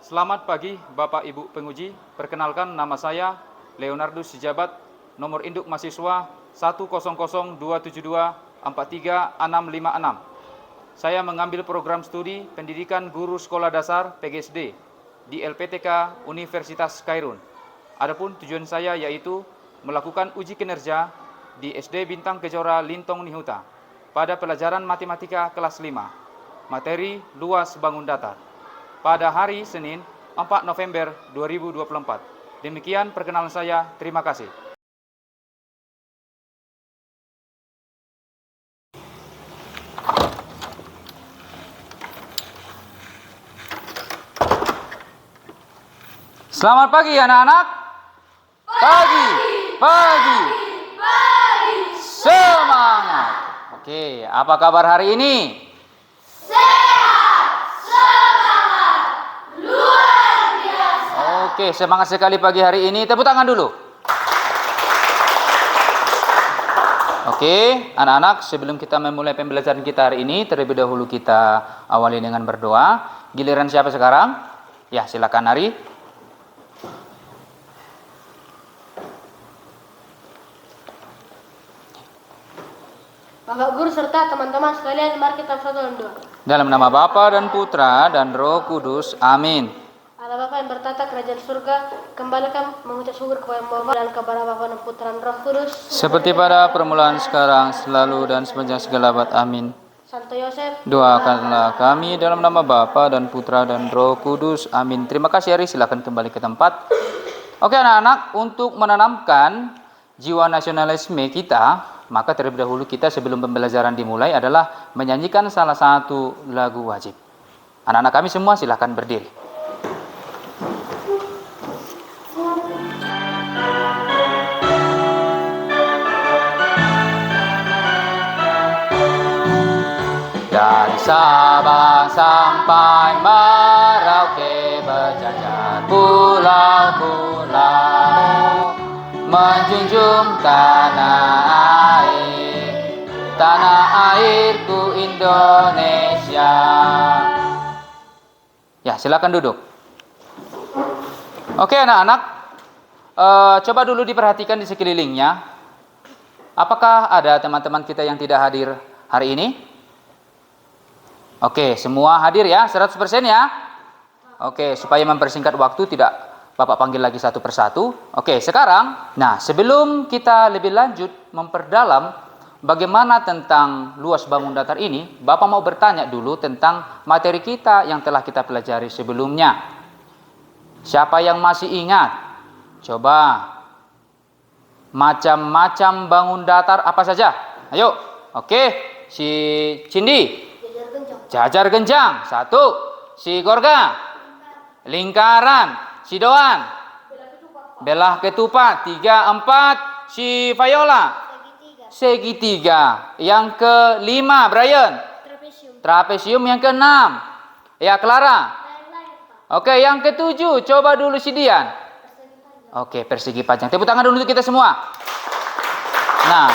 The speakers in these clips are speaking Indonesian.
Selamat pagi Bapak Ibu penguji. Perkenalkan, nama saya Leonardo Sijabat, nomor induk mahasiswa 10027243656. Saya mengambil program studi pendidikan guru sekolah dasar PGSD di LPTK Universitas Kairun. Adapun tujuan saya yaitu melakukan uji kinerja di SD Bintang Kejora Lintong Nihuta pada pelajaran matematika kelas 5, materi luas bangun datar, pada hari Senin 4 November 2024. Demikian perkenalan saya, terima kasih. Selamat pagi anak-anak. Pagi. Semangat. Oke, apa kabar hari ini? Oke, semangat sekali pagi hari ini. Tepuk tangan dulu. Oke, anak-anak, sebelum kita memulai pembelajaran kita hari ini, terlebih dahulu kita awali dengan berdoa. Giliran siapa sekarang? Ya, silakan Ari. Bapak Guru serta teman-teman sekalian, mari kita berdoa dan doa. Dalam nama Bapa dan Putra dan Roh Kudus. Amin. Allah Bapa yang bertata kerajaan surga, kembalikan mengucap syukur kepada Bapa dan kepada Bapa dan Putra dan Roh Kudus. Seperti pada permulaan, sekarang, selalu, dan sepanjang segala abad. Amin. Santo Yosef, Doakanlah kami dalam nama Bapa dan Putra dan Roh Kudus. Amin. Terima kasih Ari, silakan kembali ke tempat. Oke anak-anak, untuk menanamkan jiwa nasionalisme kita, maka terlebih dahulu kita sebelum pembelajaran dimulai adalah menyanyikan salah satu lagu wajib. Anak-anak kami semua silakan berdiri. Dari Sabang sampai Merauke, berjajar pulau-pulau, menjunjung tanah airku Indonesia. Ya, silakan duduk. Oke anak-anak, coba dulu diperhatikan di sekelilingnya. Apakah ada teman-teman kita yang tidak hadir hari ini? Oke, semua hadir ya, 100% ya. Oke, supaya mempersingkat waktu tidak Bapak panggil lagi satu persatu. Oke, sekarang, nah sebelum kita lebih lanjut memperdalam bagaimana tentang luas bangun datar ini, Bapak mau bertanya dulu tentang materi kita yang telah kita pelajari sebelumnya. Siapa yang masih ingat? Coba, macam-macam bangun datar apa saja? Ayo, oke, si Cindi. Jajar genjang, 1. Si Gorga, lingkaran. Si Doan, belah ketupat. 3, 4. Si Viola, segitiga. Yang ke-5, Brian, trapesium. Yang ke-6, ya Clara. Oke, yang ke-7, coba dulu si Dian. Oke, persegi panjang. Tepuk tangan dulu untuk kita semua. Nah,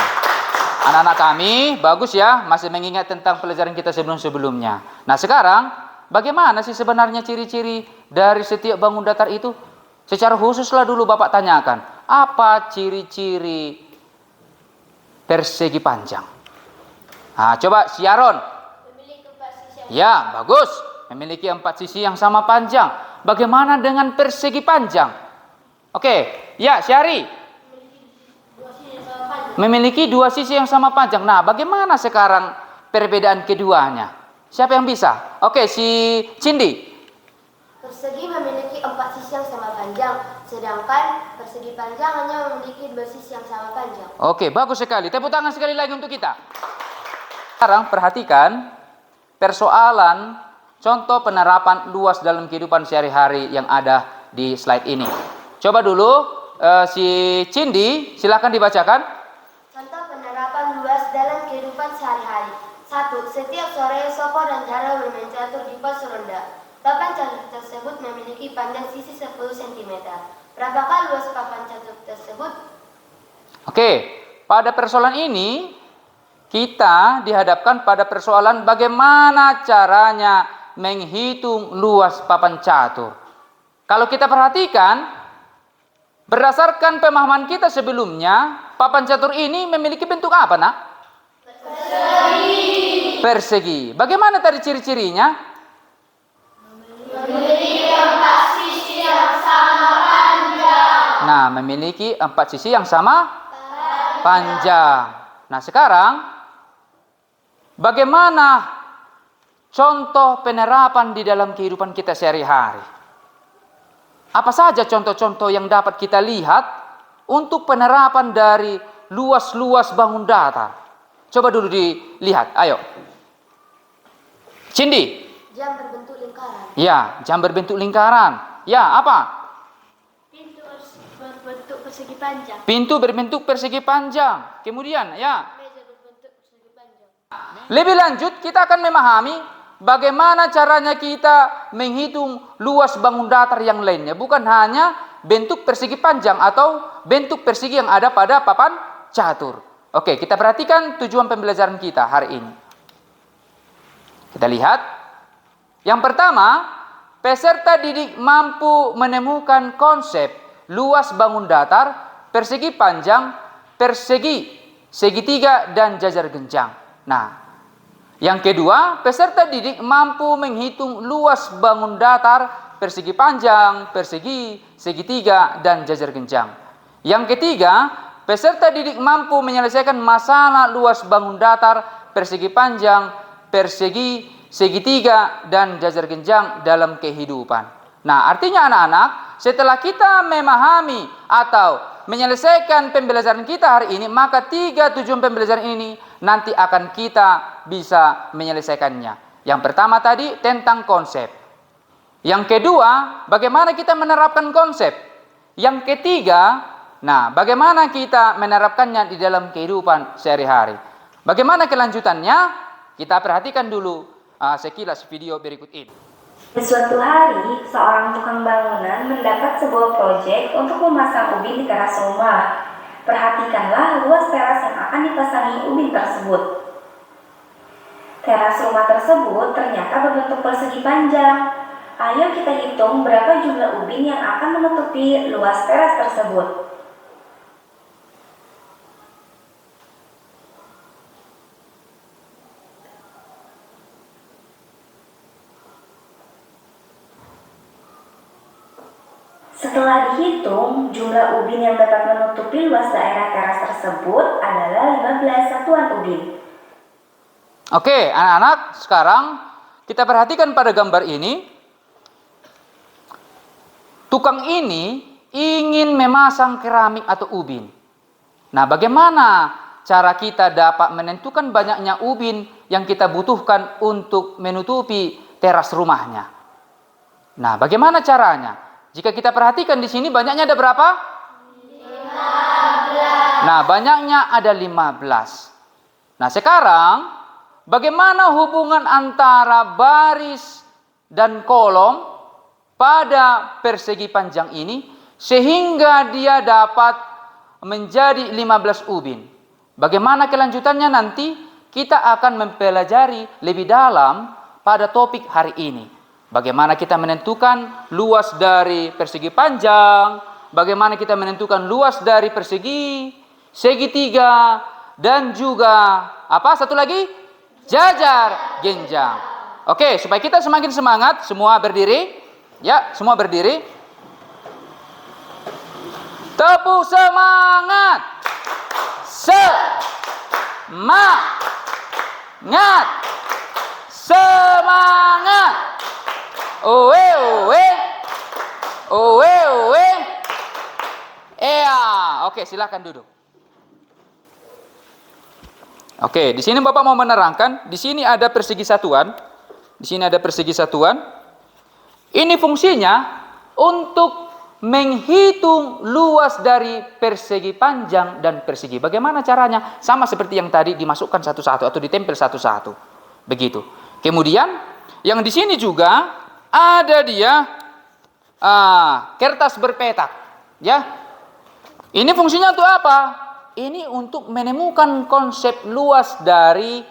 anak-anak kami, bagus ya, masih mengingat tentang pelajaran kita sebelum-sebelumnya. Nah sekarang, bagaimana sih sebenarnya ciri-ciri dari setiap bangun datar itu? Secara khususlah dulu Bapak tanyakan, apa ciri-ciri persegi panjang? Nah, coba si Yaron. Ya, bagus. Memiliki 4 sisi yang sama panjang. Bagaimana dengan persegi panjang? Oke, ya Syari. Memiliki 2 sisi yang sama panjang. Nah, bagaimana sekarang perbedaan keduanya? Siapa yang bisa? Oke, si Cindy. Persegi memiliki 4 sisi yang sama panjang, sedangkan persegi panjang hanya memiliki 2 sisi yang sama panjang. Oke, bagus sekali. Tepuk tangan sekali lagi untuk kita. Sekarang perhatikan persoalan contoh penerapan luas dalam kehidupan sehari-hari yang ada di slide ini. Coba dulu si Cindy, silakan dibacakan. Contoh penerapan luas dalam kehidupan sehari-hari. 1. Setiap sore Soko dan Zara bermain catur di pos ronda. Papan catur tersebut memiliki panjang sisi 10 cm. Berapakah luas papan catur tersebut? Oke, pada persoalan ini kita dihadapkan pada persoalan bagaimana caranya menghitung luas papan catur. Kalau kita perhatikan, berdasarkan pemahaman kita sebelumnya, papan catur ini memiliki bentuk apa, Nak? Persegi. Persegi. Bagaimana tadi ciri-cirinya? Memiliki 4 sisi yang sama panjang. Nah, memiliki 4 sisi yang sama panjang. Nah, sekarang bagaimana contoh penerapan di dalam kehidupan kita sehari-hari? Apa saja contoh-contoh yang dapat kita lihat untuk penerapan dari luas-luas bangun datar? Coba dulu dilihat, ayo. Cindy. Jam berbentuk lingkaran. Ya, jam berbentuk lingkaran. Ya, apa? Pintu berbentuk persegi panjang. Pintu berbentuk persegi panjang. Kemudian, ya. Meja berbentuk persegi panjang. Lebih lanjut, kita akan memahami bagaimana caranya kita menghitung luas bangun datar yang lainnya. Bukan hanya bentuk persegi panjang atau bentuk persegi yang ada pada papan catur. Oke, kita perhatikan tujuan pembelajaran kita hari ini. Kita lihat. Yang pertama, peserta didik mampu menemukan konsep luas bangun datar, persegi panjang, persegi, segitiga, dan jajar genjang. Nah, yang kedua, peserta didik mampu menghitung luas bangun datar, persegi panjang, persegi, segitiga, dan jajar genjang. Yang ketiga, peserta didik mampu menyelesaikan masalah luas bangun datar, persegi panjang, persegi, segitiga, dan jajar genjang dalam kehidupan. Nah, artinya anak-anak, setelah kita memahami atau menyelesaikan pembelajaran kita hari ini, maka 3 tujuan pembelajaran ini nanti akan kita bisa menyelesaikannya. Yang pertama tadi tentang konsep. Yang kedua, bagaimana kita menerapkan konsep. Yang ketiga, nah, bagaimana kita menerapkannya di dalam kehidupan sehari-hari. Bagaimana kelanjutannya? Kita perhatikan dulu sekilas video berikut ini. Suatu hari, seorang tukang bangunan mendapat sebuah proyek untuk memasang ubin di teras rumah. Perhatikanlah luas teras yang akan dipasangi ubin tersebut. Teras rumah tersebut ternyata berbentuk persegi panjang. Ayo kita hitung berapa jumlah ubin yang akan menutupi luas teras tersebut. Setelah dihitung, jumlah ubin yang dapat menutupi luas daerah teras tersebut adalah 15 satuan ubin. Oke, anak-anak, sekarang kita perhatikan pada gambar ini. Tukang ini ingin memasang keramik atau ubin. Nah, bagaimana cara kita dapat menentukan banyaknya ubin yang kita butuhkan untuk menutupi teras rumahnya? Nah, bagaimana caranya? Jika kita perhatikan di sini banyaknya ada berapa? 15. Nah, banyaknya ada 15. Nah, sekarang bagaimana hubungan antara baris dan kolom pada persegi panjang ini sehingga dia dapat menjadi 15 ubin? Bagaimana kelanjutannya nanti kita akan mempelajari lebih dalam pada topik hari ini. Bagaimana kita menentukan luas dari persegi panjang, bagaimana kita menentukan luas dari persegi, segitiga, dan juga apa satu lagi? Jajar genjang. Oke, supaya kita semakin semangat, semua berdiri. Ya, semua berdiri. Tepuk semangat. Semangat. Semangat. Owe, owe. Owe, owe. Oke, silakan duduk. Oke, di sini Bapak mau menerangkan, di sini ada persegi satuan. Di sini ada persegi satuan. Ini fungsinya untuk menghitung luas dari persegi panjang dan persegi. Bagaimana caranya? Sama seperti yang tadi, dimasukkan satu-satu atau ditempel satu-satu. Begitu. Kemudian yang di sini juga ada dia kertas berpetak, ya. Ini fungsinya untuk apa? Ini untuk menemukan konsep luas dari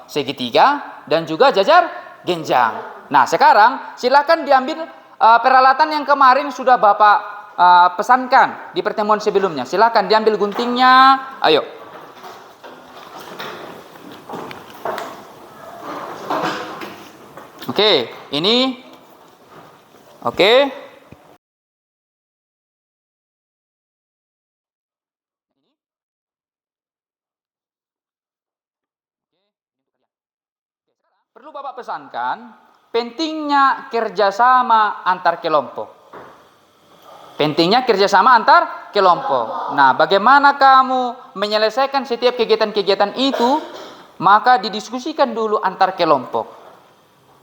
segitiga dan juga jajar genjang. Nah, sekarang silakan diambil peralatan yang kemarin sudah Bapak pesankan di pertemuan sebelumnya. Silakan diambil guntingnya. Ayo. Oke, ini. Oke. Perlu Bapak pesankan, pentingnya kerjasama antar kelompok. Pentingnya kerjasama antar kelompok. Nah, bagaimana kamu menyelesaikan setiap kegiatan-kegiatan itu, maka didiskusikan dulu antar kelompok.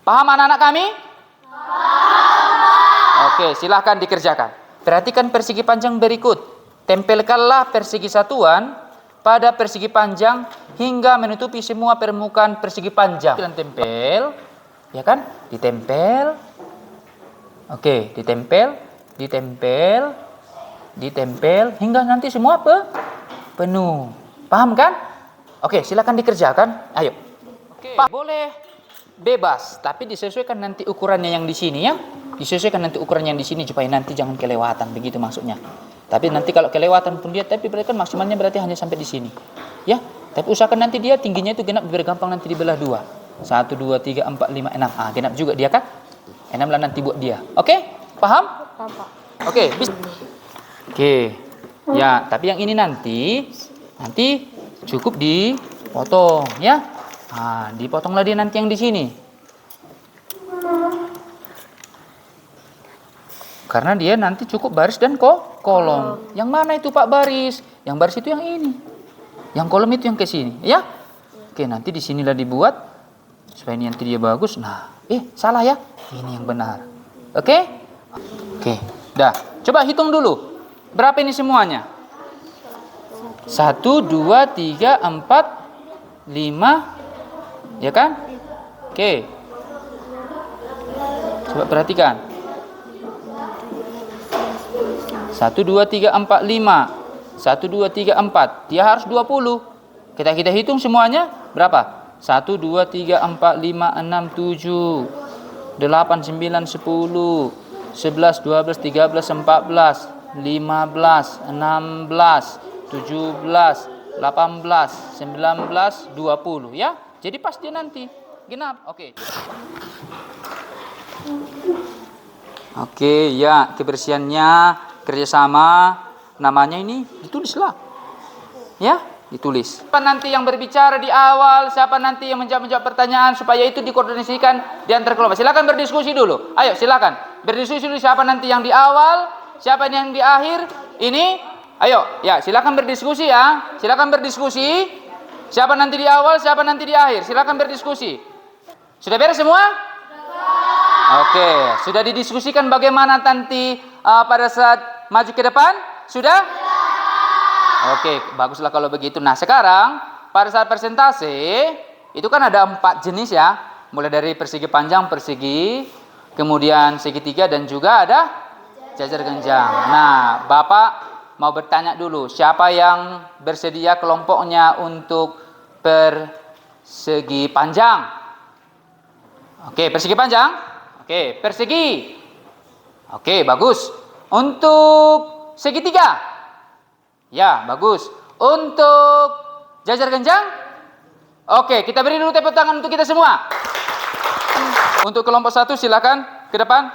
Paham anak-anak kami? Paham. Oke, silahkan dikerjakan. Perhatikan persegi panjang berikut. Tempelkanlah persegi satuan pada persegi panjang hingga menutupi semua permukaan persegi panjang. Dan tempel, ya kan? Ditempel. Oke, ditempel hingga nanti semua penuh. Paham kan? Oke, silakan dikerjakan. Ayo. Oke, boleh bebas, tapi disesuaikan nanti ukurannya yang di sini ya. Disesuaikan nanti ukurannya yang di sini supaya nanti jangan kelewatan, begitu maksudnya. Tapi nanti kalau kelewatan pun dia, tapi berarti kan maksimalnya berarti hanya sampai di sini. Ya, tapi usahakan nanti dia tingginya itu genap biar gampang nanti dibelah 2. 1, 2, 3, 4, 5, 6. Ah, genap juga dia kan? 6 lah nanti buat dia. Oke? Paham? Paham, Pak. Oke. Oke. Ya, tapi yang ini nanti cukup dipotong ya. Nah, dipotonglah dia nanti yang di sini. Karena dia nanti cukup baris dan kolom. Yang mana itu Pak baris? Yang baris itu yang ini. Yang kolom itu yang ke sini, ya? Oke, nanti di sinilah dibuat supaya ini nanti dia bagus. Nah, salah ya? Ini yang benar. Oke? Oke, dah. Coba hitung dulu. Berapa ini semuanya? 1, 2, 3, 4, 5. Ya kan? Oke. Coba perhatikan. 1, 2, 3, 4, 5. 1, 2, 3, 4. Dia harus 20. Kita hitung semuanya. Berapa? 1, 2, 3, 4, 5, 6, 7, 8, 9, 10, 11, 12, 13, 14, 15, 16, 17, 18, 19, 20. Ya? Jadi pas dia nanti. Genap. Oke. Oke, ya. Kebersihannya, kerjasama, namanya ini ditulislah. Ya, ditulis. Siapa nanti yang berbicara di awal, siapa nanti yang menjawab pertanyaan supaya itu dikoordinasikan di antar kelompok. Silakan berdiskusi dulu. Ayo, silakan. Berdiskusi dulu siapa nanti yang di awal, siapa yang di akhir. Ini, ayo, ya, silakan berdiskusi ya. Silakan berdiskusi. Siapa nanti di awal, siapa nanti di akhir. Silakan berdiskusi. Sudah beres semua? Oke, sudah didiskusikan bagaimana nanti pada saat maju ke depan? Sudah? Oke, baguslah kalau begitu. Nah, sekarang pada saat presentasi itu kan ada 4 jenis ya. Mulai dari persegi panjang, persegi, kemudian segitiga dan juga ada jajar genjang. Nah, Bapak mau bertanya dulu, siapa yang bersedia kelompoknya untuk persegi panjang? Oke, persegi panjang. Oke, persegi. Oke, bagus. Untuk segitiga. Ya, bagus. Untuk jajar genjang. Oke, kita beri dulu tepuk tangan untuk kita semua. Untuk kelompok 1 silakan ke depan.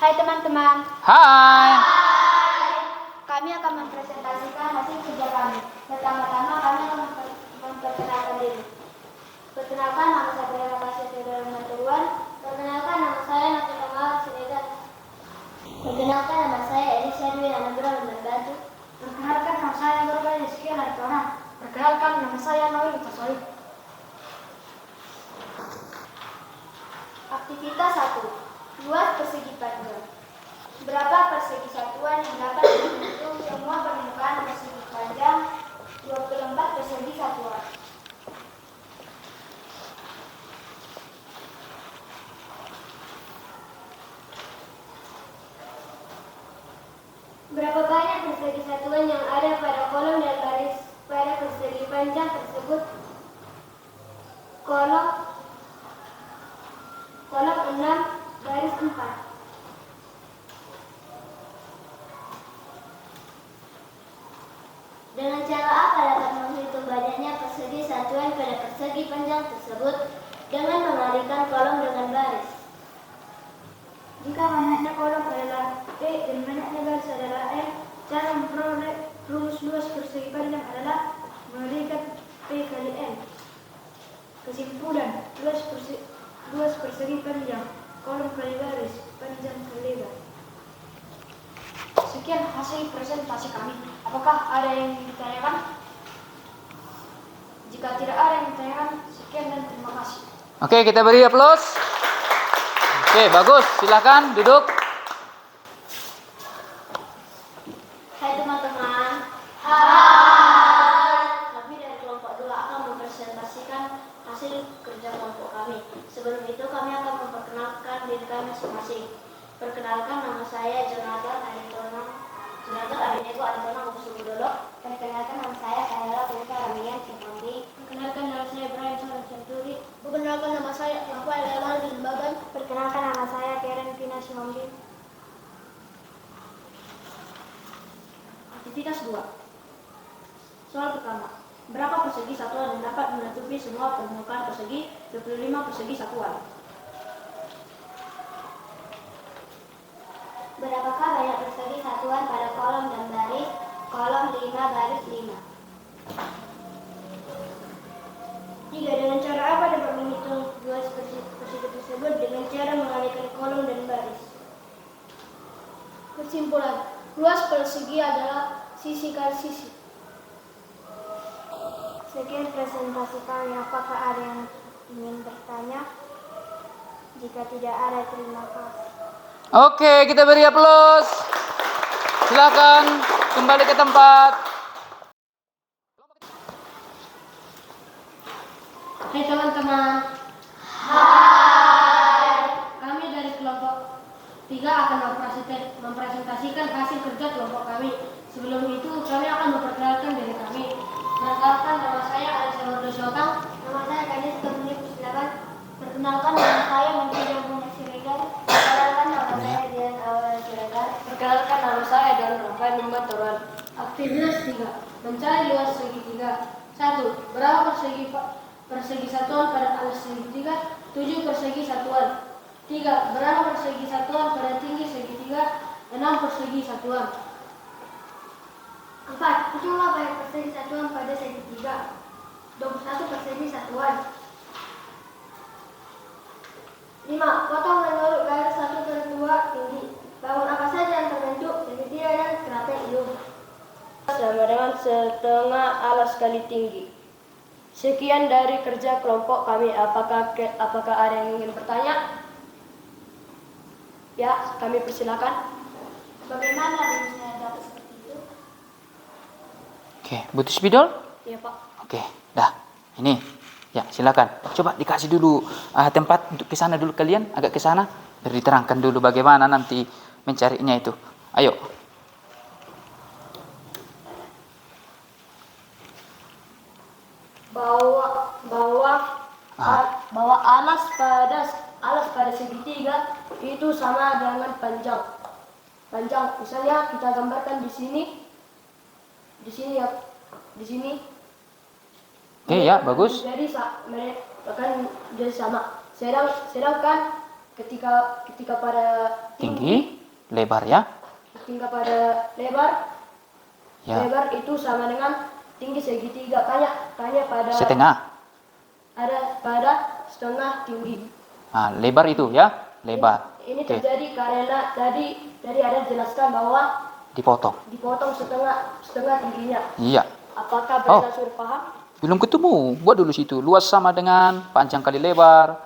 Hai teman-teman, Hai. kami akan mempresentasikan hasil kerja kami. Pertama-tama kami akan memperkenalkan diri. Perkenalkan, nama saya Ramasya Theodora Manturuan. Perkenalkan, nama saya Nati Kamal Siregar. Perkenalkan, nama saya Elisha Dwi Anandra Membantu. Perkenalkan, nama saya Gorga Rizky Hartona. Perkenalkan, nama saya Noel Utasoli. Aktivitas 1. Buat persegi panjang. Berapa persegi satuan yang dapat menghitung semua permukaan persegi panjang 24 persegi satuan? Berapa banyak persegi satuan yang ada pada kolom dan baris pada Dengan cara apa dapat menghitung banyaknya persegi satuan pada persegi panjang tersebut? Dengan mengalihkan kolom dengan baris. Jika banyaknya kolom adalah P dan banyaknya baris adalah M, cara memperoleh rumus luas persegi panjang adalah mengalihkan P kali M. Kesimpulan, luas persegi panjang, kolom kali baris, panjang kali lebar. Sekian hasil presentasi kami. Apakah ada yang ditanyakan? Jika tidak ada yang ditanyakan, sekian dan terima kasih. Oke, kita beri aplaus. Oke, bagus. Silakan duduk. Hai teman-teman. Hai. Kami dari kelompok 2 akan mempresentasikan hasil kerja kelompok kami. Sebelum itu kami akan memperkenalkan diri kami masing-masing. Perkenalkan, nama saya Jonathan Aditona. Jonathan Aditona Kusumudolo. Perkenalkan, nama saya Kayla Putra Ramian Cipambi. Perkenalkan, nama saya Brian Soran Centuri. Perkenalkan, nama saya Rafael Emal bin Baban. Perkenalkan, nama saya Karen Pina Simambi. Aktivitas 2. Soal pertama. Berapa persegi satuan yang dapat menutupi semua permukaan persegi 25 persegi satuan? Berapakah banyak persegi satuan pada kolom dan baris? Kolom 5 baris 5. 3. Dengan cara apa dapat menghitung luas persegi tersebut? Dengan cara mengalihkan kolom dan baris. Kesimpulan, luas persegi adalah sisi kali sisi. Sekian presentasi kami. Apakah ada yang ingin bertanya? Jika tidak ada, terima kasih. Oke, kita beri aplaus. Silakan kembali ke tempat. Hai teman-teman. Hai. Kami dari kelompok 3 akan mempresentasikan hasil kerja kelompok kami. Sebelum itu kami akan memperkenalkan diri kami. Perkenalkan, nama saya Alexander Syotang. Nama saya Kadis Kemuni Pusilakan. Perkenalkan, nama saya Menteri Punya Siregar. Perkenalkan, nama saya Dian Awal Siregar. Perkenalkan, nama saya dan Rafael Muhammad Turan. Aktivitas 3. Mencari luas segitiga. 1. Berapa persegi satuan pada alas segitiga? 7 persegi satuan. 3. Berapa persegi satuan pada tinggi segitiga? 6 persegi satuan. 4. Hitunglah banyak persegi satuan pada segitiga. 21 persegi satuan. 5. Potong menurut garis 1/2 tinggi. Bangun apa saja yang terbentuk segitiga dan trapesium. Sama dengan setengah alas kali tinggi. Sekian dari kerja kelompok kami. Apakah ada yang ingin bertanya? Ya, kami persilakan. Bagaimana rumusnya dapat seperti itu? Oke, butuh spidol? Ya, Pak. Oke, dah. Ini. Ya, silakan. Coba dikasih dulu tempat untuk ke sana dulu kalian, agak ke sana. Biar diterangkan dulu bagaimana nanti mencarinya itu. Ayo. Bahwa alas pada segitiga itu sama dengan panjang. Misalnya kita gambarkan di sini ya, di sini. Oke, ya, bagus. Jadi mereka akan jadi sama. Sedangkan ketika pada Tinggi, lebar ya. ketika pada lebar Ya. lebar itu sama dengan tinggi segitiga. Tanya pada Setengah. ada pada setengah tinggi. Nah, lebar itu ya, lebar. Ini Oke, terjadi karena tadi ada jelaskan bahwa dipotong. dipotong setengah tingginya. Iya. Apakah Oh. mereka sudah paham? Belum ketemu. Buat dulu situ. Luas sama dengan panjang kali lebar.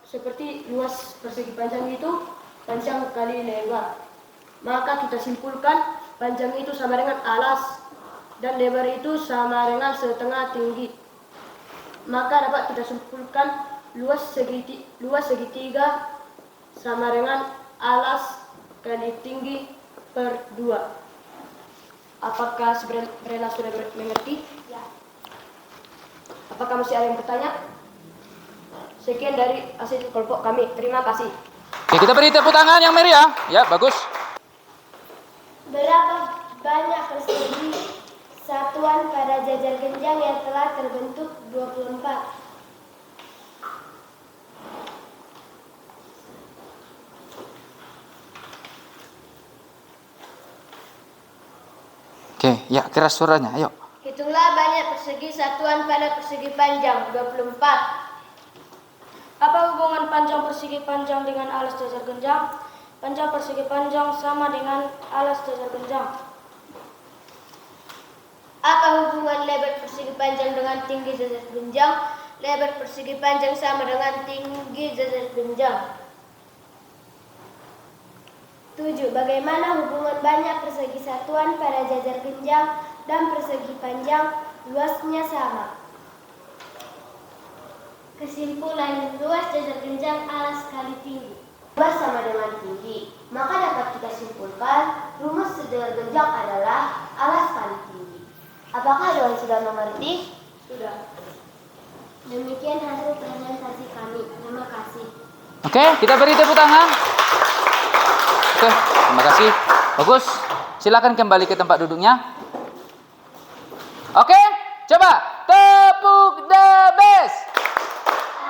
Seperti luas persegi panjang itu panjang kali lebar. Maka kita simpulkan panjang itu sama dengan alas dan lebar itu sama dengan setengah tinggi. Maka dapat kita simpulkan luas segitiga sama dengan alas kali tinggi per 2. Apakah Brenda sudah mengerti? Ya. Apakah masih ada yang bertanya? Sekian dari hasil kelompok kami. Terima kasih. Oke, kita beri tepuk tangan yang meriah. Ya, bagus. Berapa banyak persegi satuan pada jajar genjang yang telah terbentuk 24. Oke, ya keras suaranya. Ayo. Hitunglah banyak persegi satuan pada persegi panjang 24. Apa hubungan panjang persegi panjang dengan alas jajar genjang? Panjang persegi panjang sama dengan alas jajar genjang. Apa hubungan lebar persegi panjang dengan tinggi jajar genjang? Lebar persegi panjang sama dengan tinggi jajar genjang. 7. Bagaimana hubungan banyak persegi satuan pada jajar genjang dan persegi panjang? Luasnya sama. Kesimpulan, luas jajar genjang alas kali tinggi. Luas sama dengan tinggi. Maka dapat kita simpulkan, rumus jajar genjang adalah alas kali tinggi. Apakah Dewan sudah mengerti? Sudah. Demikian hasil presentasi kami. Terima kasih. Oke, kita beri tepuk tangan. Oke, terima kasih. Bagus. Silakan kembali ke tempat duduknya. Oke, coba tepuk the best.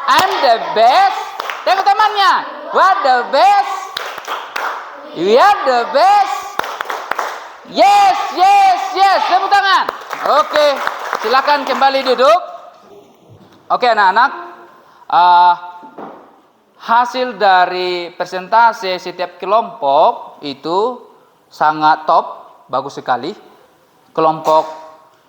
I'm the best. Tengok temannya. What the best? We are the best. Yes, yes, yes. Tepuk tangan. Oke, silakan kembali duduk. Oke, anak-anak. Hasil dari persentase setiap kelompok itu sangat top, bagus sekali. Kelompok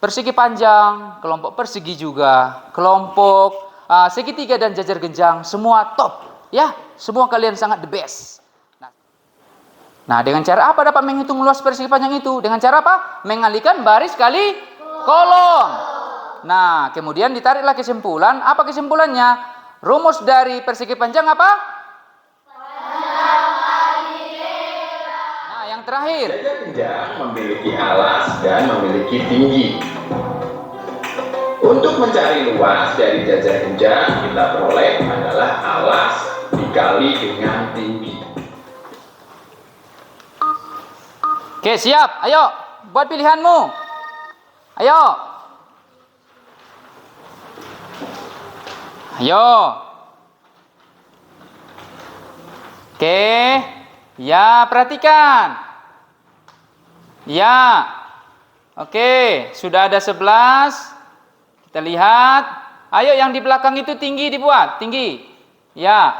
persegi panjang, kelompok persegi juga, kelompok segitiga dan jajar genjang, semua top. Ya, semua kalian sangat the best. Nah, dengan cara apa dapat menghitung luas persegi panjang itu? Dengan cara apa? Mengalihkan baris kali kolom. Nah, kemudian ditariklah kesimpulan. Apa kesimpulannya? Rumus dari persegi panjang apa? Nah, yang terakhir. Jajar genjang memiliki alas dan memiliki tinggi. Untuk mencari luas dari jajar genjang, kita peroleh adalah alas dikali dengan tinggi. Oke, siap. Ayo, buat pilihanmu. Ayo. Ayo. Oke. Ya, perhatikan. Ya. Oke, sudah ada 11. Kita lihat. Ayo yang di belakang itu tinggi dibuat, tinggi. Ya.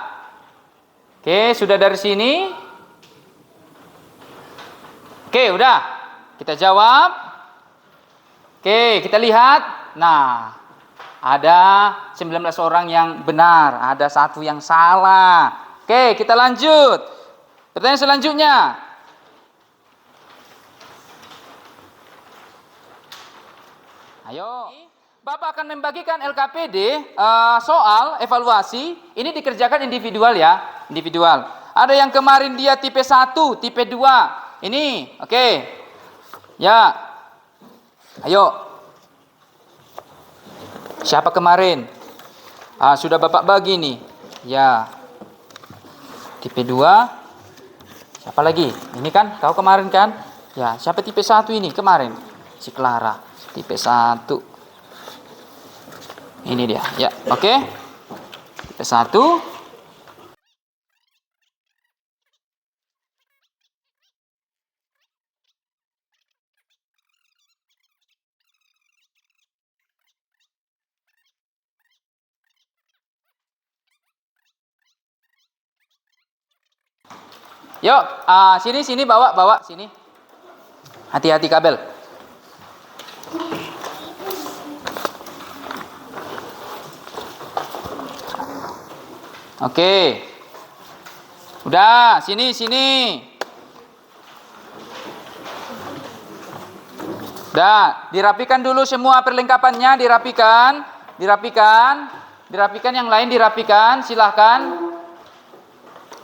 Oke, sudah dari sini. Oke, udah. Kita jawab. Oke, kita lihat. Nah, ada 19 orang yang benar, ada 1 yang salah. Oke, kita lanjut. Pertanyaan selanjutnya. Ayo. Bapak akan membagikan LKPD soal evaluasi. Ini dikerjakan individual ya, individual. Ada yang kemarin dia tipe 1, tipe 2. Ini, oke. Ya. Ayo. Siapa kemarin? Sudah Bapak bagi nih. Ya. Tipe 2. Siapa lagi? Ini kan kau kemarin kan? Ya, siapa tipe 1 ini kemarin? Si Clara. Tipe 1. Ini dia. Ya, oke. Tipe 1. Yuk, sini bawa sini. Hati-hati kabel. Oke. Udah, sini. Udah, dirapikan dulu semua perlengkapannya, dirapikan. Dirapikan yang lain dirapikan, silahkan.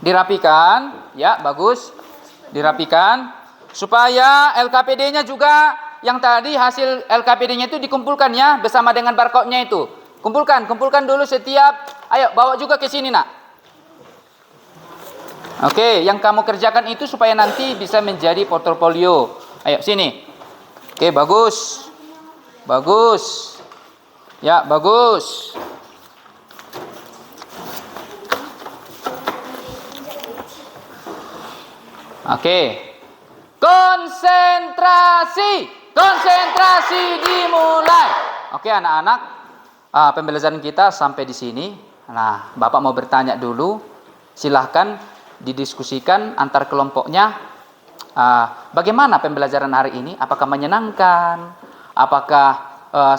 Dirapikan, ya bagus. Dirapikan supaya LKPD-nya juga yang tadi hasil LKPD-nya itu dikumpulkan ya bersama dengan barcode-nya itu. Kumpulkan dulu setiap. Ayo bawa juga ke sini, Nak. Oke, yang kamu kerjakan itu supaya nanti bisa menjadi portofolio. Ayo sini. Oke, bagus. Bagus. Ya, bagus. Oke. Konsentrasi. Konsentrasi dimulai. Oke, anak-anak. Pembelajaran kita sampai di sini. Nah, Bapak mau bertanya dulu. Silahkan didiskusikan antar kelompoknya. Bagaimana pembelajaran hari ini? Apakah menyenangkan? Apakah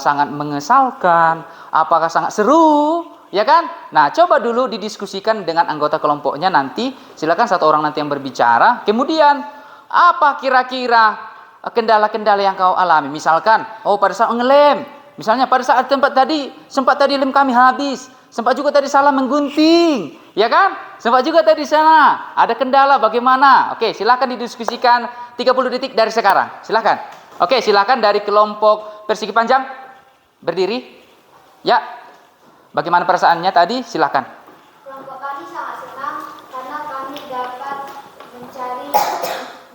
sangat mengesalkan? Apakah sangat seru? Ya kan? Nah, coba dulu didiskusikan dengan anggota kelompoknya nanti. Silakan satu orang nanti yang berbicara. Kemudian, apa kira-kira kendala-kendala yang kau alami? Misalkan, pada saat ngelem. Misalnya pada saat sempat tadi lem kami habis. Sempat juga tadi salah menggunting. Ya kan? Sempat juga tadi sana. Ada kendala bagaimana? Oke, silakan didiskusikan 30 detik dari sekarang. Silakan. Oke, silakan dari kelompok persegi panjang. Berdiri. Ya. Bagaimana perasaannya tadi? Silakan. Kelompok kami sangat senang karena kami dapat mencari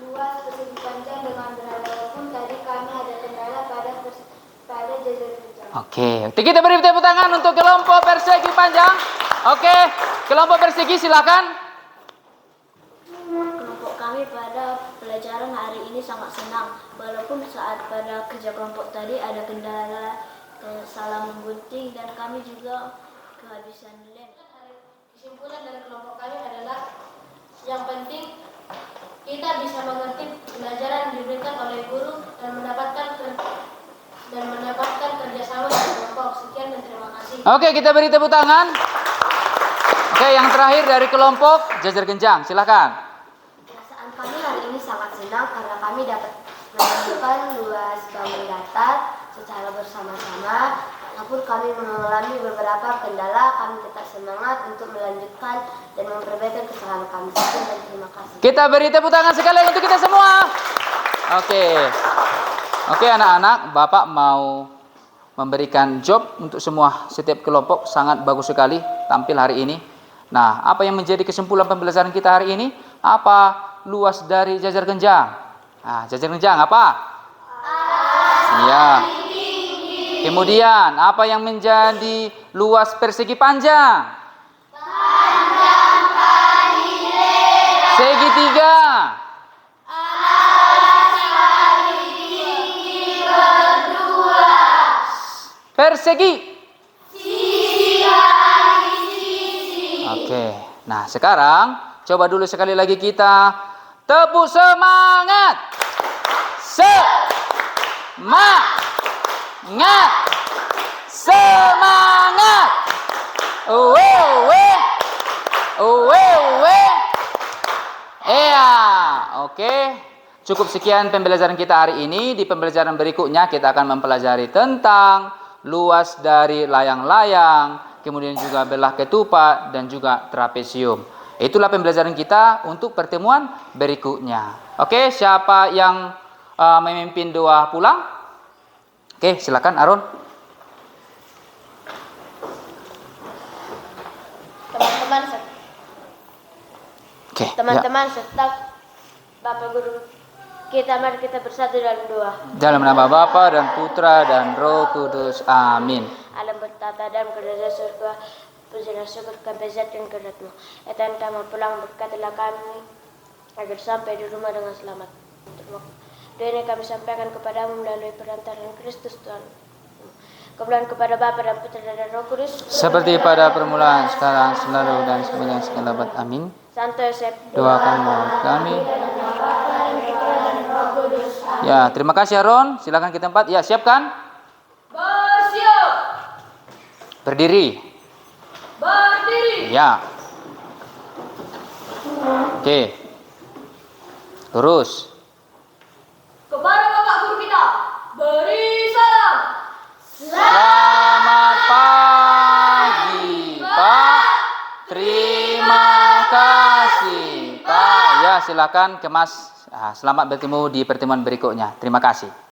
luas persegi panjang dengan berat, walaupun tadi kami ada kendala pada jajar kerja. Oke, kita beri tepuk tangan untuk kelompok persegi panjang. Oke, kelompok persegi silakan. Kelompok kami pada pelajaran hari ini sangat senang, walaupun saat pada kerja kelompok tadi ada kendala salah menggunting dan kami juga kehabisan lem. Kesimpulan dari kelompok kami adalah yang penting kita bisa mengerti pelajaran yang diberikan oleh guru dan mendapatkan kerjasama dengan kelompok. Sekian dan terima kasih. Oke, kita beri tepuk tangan. Oke, yang terakhir dari kelompok Jajar Genjang, silakan. Perasaan kami hari ini sangat senang karena kami dapat menunjukkan luas bangun datar secara bersama-sama. Walaupun kami mengalami beberapa kendala, kami tetap semangat untuk melanjutkan dan memperbaiki kesalahan kami. Sekian dan terima kasih. Kita beri tepuk tangan sekali untuk kita semua. Oke, anak-anak, Bapak mau memberikan job untuk setiap kelompok. Sangat bagus sekali tampil hari ini. Nah, apa yang menjadi kesimpulan pembelajaran kita hari ini? Apa luas dari Jajar Genjang? Jajar Genjang apa? Iya. Kemudian, apa yang menjadi luas persegi panjang? Panjang kali lebar. Segitiga. Persegi. Oke. Nah, sekarang coba dulu sekali lagi kita tepuk semangat. Semangat. Oke. Cukup sekian pembelajaran kita hari ini. Di pembelajaran berikutnya kita akan mempelajari tentang luas dari layang-layang, kemudian juga belah ketupat dan juga trapesium. Itulah pembelajaran kita untuk pertemuan berikutnya. Oke, siapa yang memimpin doa pulang? Oke, silakan Aron. Teman-teman serta Bapak Guru kita, mari kita bersatu dalam doa. Dalam nama Bapa dan Putra dan Roh Kudus. Amin. Alam bertata dan kerajaan surga, pujilah syukur kebezat dan keratmu. Etan kami pulang, berkatilah kami agar sampai di rumah dengan selamat. Doa ini kami sampaikan kepadamu melalui perantaraan Kristus Tuhan. Kemuliaan kepada Bapa dan Putra dan Roh Kudus, seperti pada permulaan, sekarang, selalu, dan sepanjang segala abad. Amin. Santo Yosef, Doakanlah kami. Ya, terima kasih Aron. Silakan ke tempat. Ya, siapkan. Bersiap. Berdiri. Berdiri. Ya. Oke. Lurus. Kepada Bapak Guru kita, beri salam. Selamat pagi, Pak. Terima kasih, Pak. Ya, silakan kemas. Selamat bertemu di pertemuan berikutnya. Terima kasih.